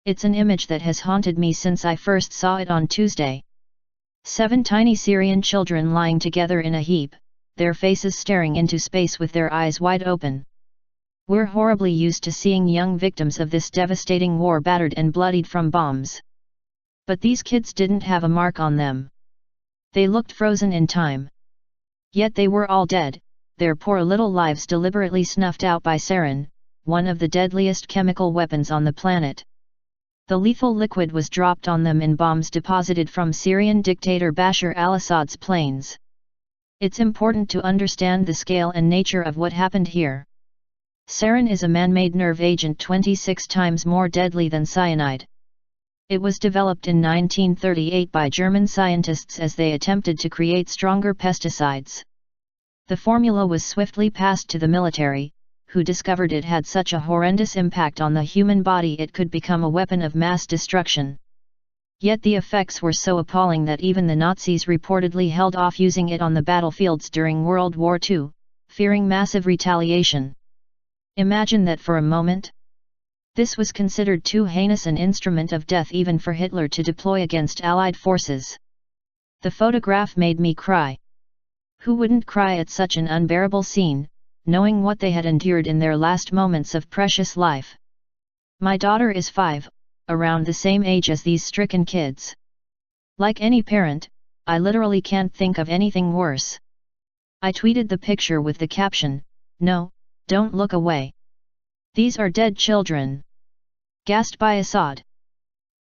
It's an image that has haunted me since I first saw it on Tuesday. 7 tiny Syrian children lying together in a heap, their faces staring into space with their eyes wide open. We're horribly used to seeing young victims of this devastating war battered and bloodied from bombs. But these kids didn't have a mark on them. They looked frozen in time. Yet they were all dead, their poor little lives deliberately snuffed out by sarin, one of the deadliest chemical weapons on the planet. The lethal liquid was dropped on them in bombs deposited from Syrian dictator Bashar al-Assad's planes. It's important to understand the scale and nature of what happened here. Sarin is a man-made nerve agent 26 times more deadly than cyanide. It was developed in 1938 by German scientists as they attempted to create stronger pesticides. The formula was swiftly passed to the military, who discovered it had such a horrendous impact on the human body it could become a weapon of mass destruction. Yet the effects were so appalling that even the Nazis reportedly held off using it on the battlefields during World War II, fearing massive retaliation. Imagine that for a moment. This was considered too heinous an instrument of death even for Hitler to deploy against Allied forces. The photograph made me cry. Who wouldn't cry at such an unbearable scene, knowing what they had endured in their last moments of precious life? My daughter is 5, around the same age as these stricken kids. Like any parent, I literally can't think of anything worse. I tweeted the picture with the caption, "No, don't look away. These are dead children." Gassed by Assad.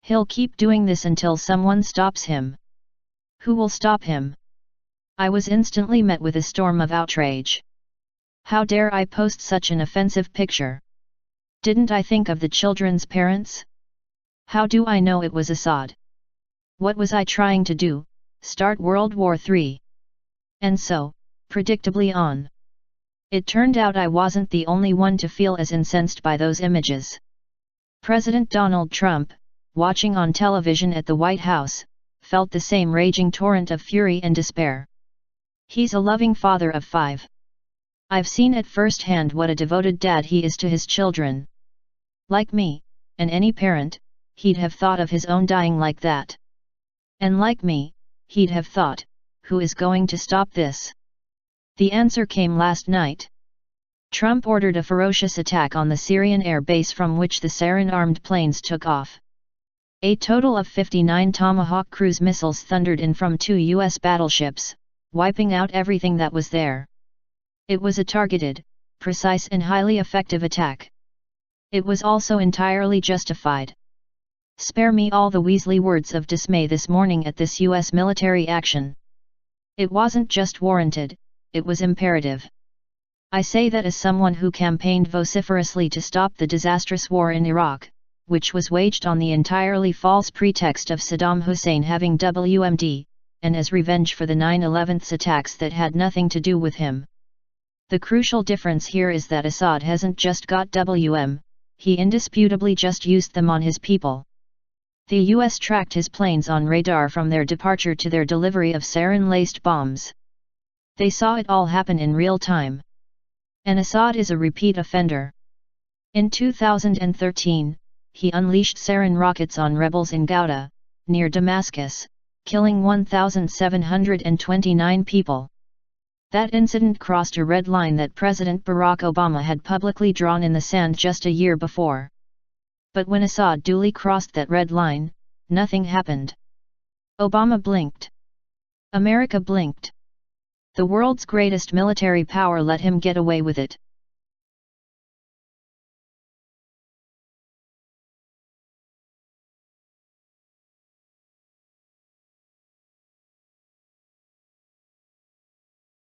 He'll keep doing this until someone stops him. Who will stop him? I was instantly met with a storm of outrage. How dare I post such an offensive picture? Didn't I think of the children's parents? How do I know it was Assad? What was I trying to do, start World War III? And so, predictably on. It turned out I wasn't the only one to feel as incensed by those images. President Donald Trump, watching on television at the White House, felt the same raging torrent of fury and despair. He's a loving father of 5. I've seen at first hand what a devoted dad he is to his children. Like me, and any parent, he'd have thought of his own dying like that. And like me, he'd have thought, who is going to stop this? The answer came last night. Trump ordered a ferocious attack on the Syrian air base from which the sarin-armed planes took off. A total of 59 Tomahawk cruise missiles thundered in from 2 U.S. battleships, wiping out everything that was there. It was a targeted, precise and highly effective attack. It was also entirely justified. Spare me all the Weasley words of dismay this morning at this U.S. military action. It wasn't just warranted, it was imperative. I say that as someone who campaigned vociferously to stop the disastrous war in Iraq, which was waged on the entirely false pretext of Saddam Hussein having WMD, and as revenge for the 9/11's attacks that had nothing to do with him. The crucial difference here is that Assad hasn't just got WM, he indisputably just used them on his people. The US tracked his planes on radar from their departure to their delivery of sarin-laced bombs. They saw it all happen in real time. And Assad is a repeat offender. In 2013, he unleashed sarin rockets on rebels in Ghouta, near Damascus, killing 1,729 people. That incident crossed a red line that President Barack Obama had publicly drawn in the sand just a year before. But when Assad duly crossed that red line, nothing happened. Obama blinked. America blinked. The world's greatest military power let him get away with it.